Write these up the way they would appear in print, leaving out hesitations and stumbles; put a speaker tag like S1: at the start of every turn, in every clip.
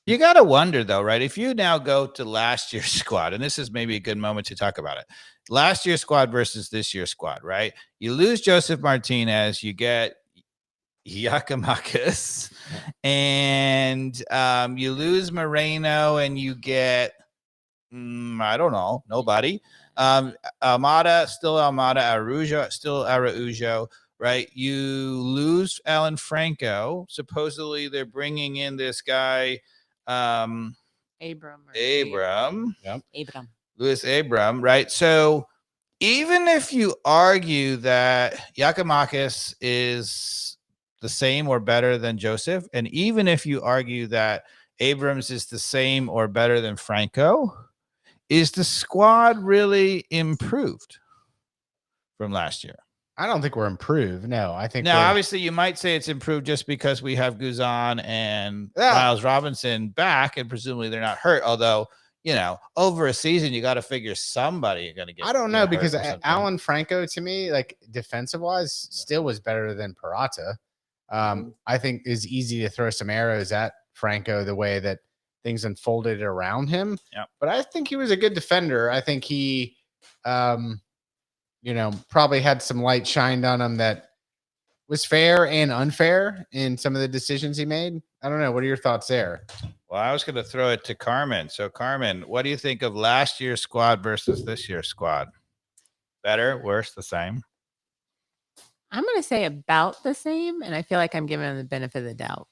S1: You got to wonder, though, right? If you now go to last year's squad, and this is maybe a good moment to talk about it. Last year's squad versus this year's squad, right? You lose Joseph Martinez, you get Giakoumakis, and you lose Moreno, and you get, I don't know, nobody. Almada, Araujo, still Araujo, right? You lose Alan Franco. Supposedly they're bringing in this guy, Abram.
S2: Yep.
S1: Louis Abram, right? So even if you argue that Giakoumakis is the same or better than Joseph, and even if you argue that Abrams is the same or better than Franco, is the squad really improved from last year?
S2: I don't think we're improved. No, I think
S1: now, obviously, you might say it's improved just because we have Guzan and Miles Robinson back, and presumably they're not hurt. Although, over a season, you got to figure somebody you're going to get.
S2: I don't know, because Alan Franco, to me, like defensive wise, still was better than Purata. I think is easy to throw some arrows at Franco the way that things unfolded around him.
S1: Yep.
S2: But I think he was a good defender. I think he, probably had some light shined on him that was fair and unfair in some of the decisions he made. I don't know. What are your thoughts there?
S1: Well, I was going to throw it to Carmen. So, Carmen, what do you think of last year's squad versus this year's squad? Better, worse, the same?
S3: I'm going to say about the same, and I feel like I'm giving them the benefit of the doubt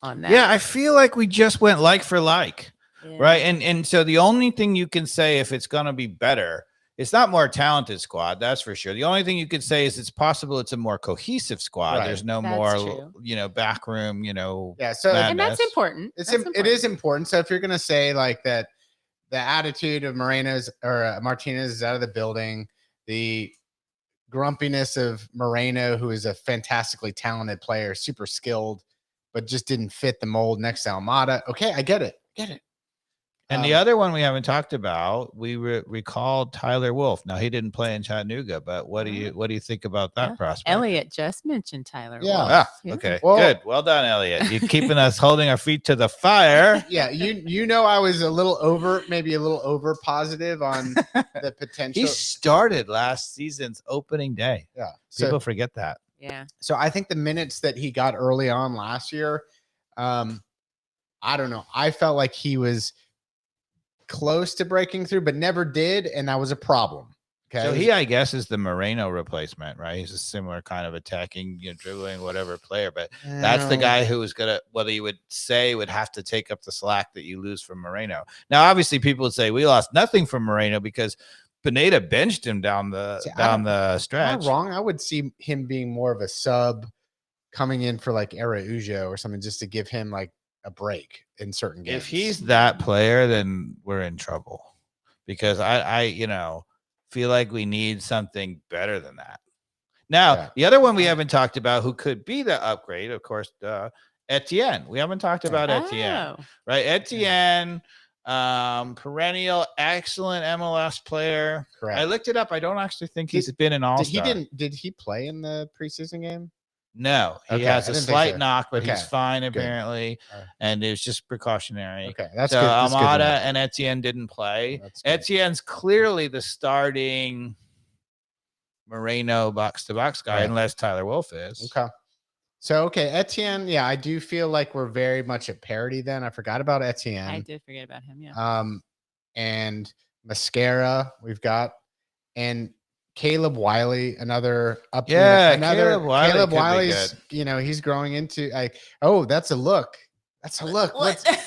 S3: on that.
S1: Yeah, I feel like we just went like for like, right? And so the only thing you can say if it's going to be better, it's not more talented squad, that's for sure. The only thing you could say is it's possible it's a more cohesive squad. Right. There's no more, backroom,
S2: Yeah, so
S3: and that's important.
S2: It is important. So if you're going to say like that, the attitude of Martinez is out of the building, the grumpiness of Moreno, who is a fantastically talented player, super skilled, but just didn't fit the mold next to Almada. Okay, I get it.
S1: And the other one we haven't talked about, we recalled Tyler Wolff. Now, he didn't play in Chattanooga, but what do you think about that prospect?
S3: Elliot just mentioned Tyler
S2: Wolff.
S1: Ah, okay, good. Well done, Elliot. You're keeping us holding our feet to the fire.
S2: Yeah, I was maybe a little over positive on the potential.
S1: He started last season's opening day.
S2: Yeah,
S1: people forget that.
S3: Yeah.
S2: So I think the minutes that he got early on last year, I don't know. I felt like he was close to breaking through, but never did, and that was a problem. Okay,
S1: so he, I guess, is the Moreno replacement, right? He's a similar kind of attacking, dribbling, whatever player, but that's the guy who is gonna, whether you would say, would have to take up the slack that you lose from Moreno. Now, obviously, people would say we lost nothing from Moreno because Pineda benched him down the stretch.
S2: I'm not wrong. I would see him being more of a sub, coming in for like Araujo or something, just to give him like a break in certain games.
S1: If he's that player, then we're in trouble, because I feel like we need something better than that. Now, the other one we haven't talked about, who could be the upgrade, of course, Etienne. We haven't talked about Etienne, right? Etienne, perennial excellent MLS player.
S2: Correct.
S1: I looked it up. I don't actually think he's been an all-star.
S2: Did he play in the preseason game?
S1: No, he has a slight knock, but he's fine apparently, and it was just precautionary.
S2: Okay, that's
S1: so
S2: good.
S1: Almada and Etienne didn't play. Etienne's clearly the starting Moreno box-to-box guy, unless Tyler Wolff is.
S2: Okay. So, Etienne, yeah, I do feel like we're very much at parity then. I forgot about Etienne.
S3: I did forget about him, yeah.
S2: And Mascara, we've got, and Caleb Wiley, another up.
S1: Caleb
S2: Wiley's, he's growing into that's a look. That's a look.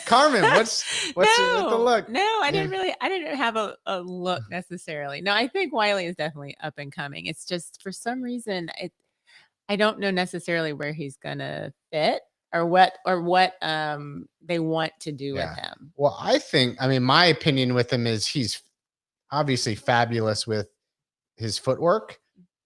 S2: Carmen, what's the look?
S3: No, I didn't have a look necessarily. No, I think Wiley is definitely up and coming. It's just for some reason, I don't know necessarily where he's gonna fit or what they want to do with him.
S2: Well, my opinion with him is he's obviously fabulous with his footwork,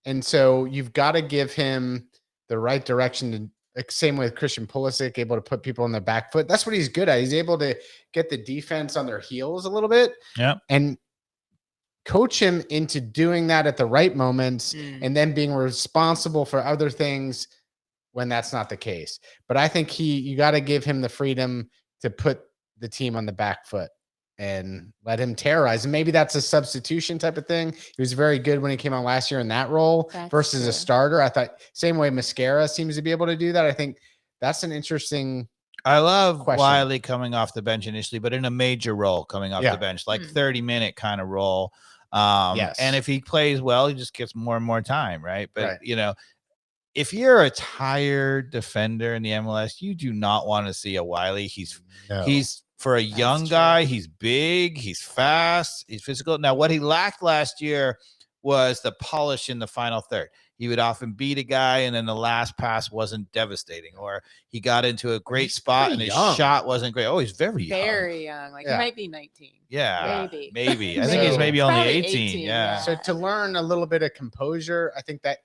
S2: and so you've got to give him the right direction. Same with Christian Pulisic, able to put people on their back foot. That's what he's good at. He's able to get the defense on their heels a little bit, and coach him into doing that at the right moments, and then being responsible for other things when that's not the case. But I think you got to give him the freedom to put the team on the back foot and let him terrorize. And maybe that's a substitution type of thing. He was very good when he came on last year in that role versus a starter. I thought same way Mascara seems to be able to do that. I think that's an interesting.
S1: I love
S2: question.
S1: Wiley coming off the bench initially, but in a major role coming off
S2: Yeah.
S1: the bench, like 30-minute kind of role. And if he plays well, he just gets more and more time, right? But you know, if you're a tired defender in the MLS, you do not want to see a Wiley. He's for a young guy, he's big, he's fast, he's physical. Now, what he lacked last year was the polish in the final third. He would often beat a guy, and then the last pass wasn't devastating, or he got into a great spot and his shot wasn't great. Oh, he's very
S3: young. Like he might be 19.
S1: Yeah, maybe. I think he's maybe only 18. Yeah.
S2: So to learn a little bit of composure, I think that,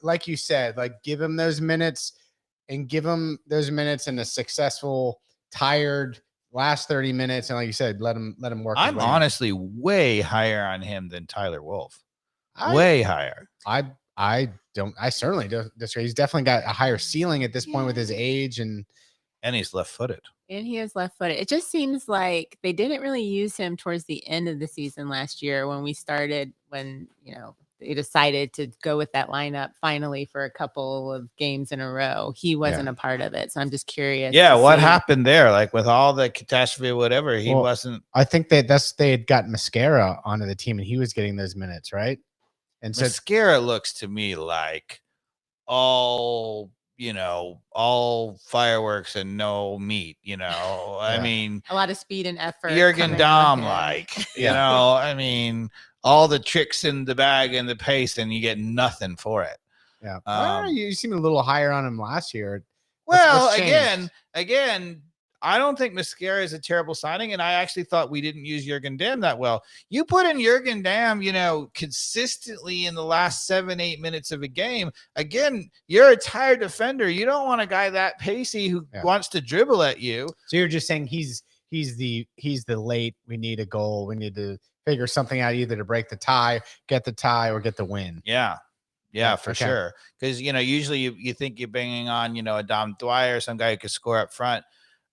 S2: like you said, like give him those minutes and give him those minutes in a successful, tired last 30 minutes. And like you said, let him work.
S1: I'm honestly way higher on him than Tyler Wolff. Way higher.
S2: I certainly don't disagree. He's definitely got a higher ceiling at this point with his age and
S1: he's left-footed.
S3: And he is left-footed. It just seems like they didn't really use him towards the end of the season last year when you know, they decided to go with that lineup finally for a couple of games in a row. He wasn't a part of it. So I'm just curious.
S1: Yeah, what happened there? Like with all the catastrophe, whatever, he wasn't.
S2: I think they had got Mascara onto the team and he was getting those minutes, right? And so
S1: Mascara looks to me like all fireworks and no meat, you know. I mean,
S3: a lot of speed and effort.
S1: Jürgen Damm, you know, I mean, all the tricks in the bag and the pace, and you get nothing for it.
S2: Yeah. You seem a little higher on him last year.
S1: Well, again, I don't think Mascara is a terrible signing, and I actually thought we didn't use Jürgen Damm that well. You put in Jürgen Damm, you know, consistently in the last 7-8 minutes of a game. Again, you're a tired defender. You don't want a guy that pacey who wants to dribble at you.
S2: So you're just saying he's the late. We need a goal. We need to figure something out, either to break the tie, get the tie, or get the win.
S1: Yeah, for sure. Because you know, usually you think you're bringing on, you know, a Dom Dwyer, some guy who could score up front.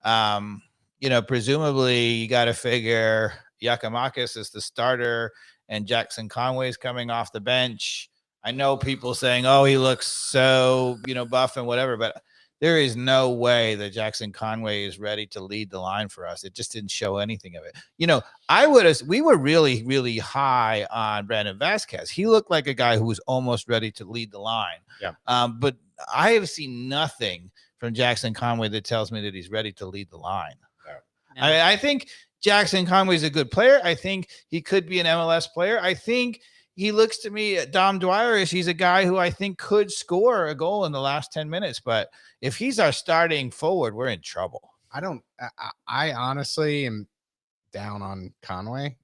S1: You know, presumably you got to figure Giakoumakis is the starter and Jackson Conway is coming off the bench. I know people saying, oh, he looks so, you know, buff and whatever, but there is no way that Jackson Conway is ready to lead the line for us. It just didn't show anything of it. You know, we were really, really high on Brandon Vasquez. He looked like a guy who was almost ready to lead the line.
S2: Yeah.
S1: But I have seen nothing from Jackson Conway that tells me that he's ready to lead the line. No. I think Jackson Conway is a good player. I think he could be an MLS player. I think he looks to me, Dom Dwyer, he's a guy who I think could score a goal in the last 10 minutes. But if he's our starting forward, we're in trouble.
S2: I honestly am down on Conway.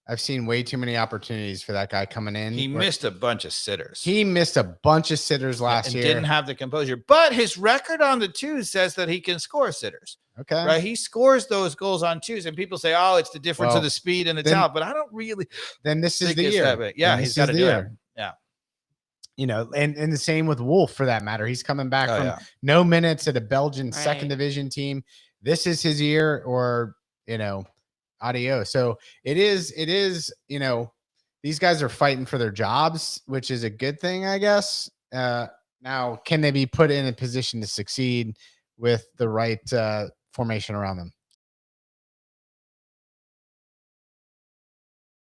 S2: I've seen way too many opportunities for that guy coming in.
S1: He missed a bunch of sitters.
S2: He missed a bunch of sitters last year.
S1: Didn't have the composure. But his record on the twos says that he can score sitters.
S2: Okay.
S1: Right. He scores those goals on twos. And people say, oh, it's the difference of the speed and the talent. But I don't really.
S2: Then this is the year.
S1: Yeah, he's got to do it. Yeah.
S2: You know, and the same with Wolff for that matter. He's coming back from no minutes at a Belgian second division team. This is his year, or, you know, adios. So it is, you know, these guys are fighting for their jobs, which is a good thing, I guess. Now, can they be put in a position to succeed with the right formation around them?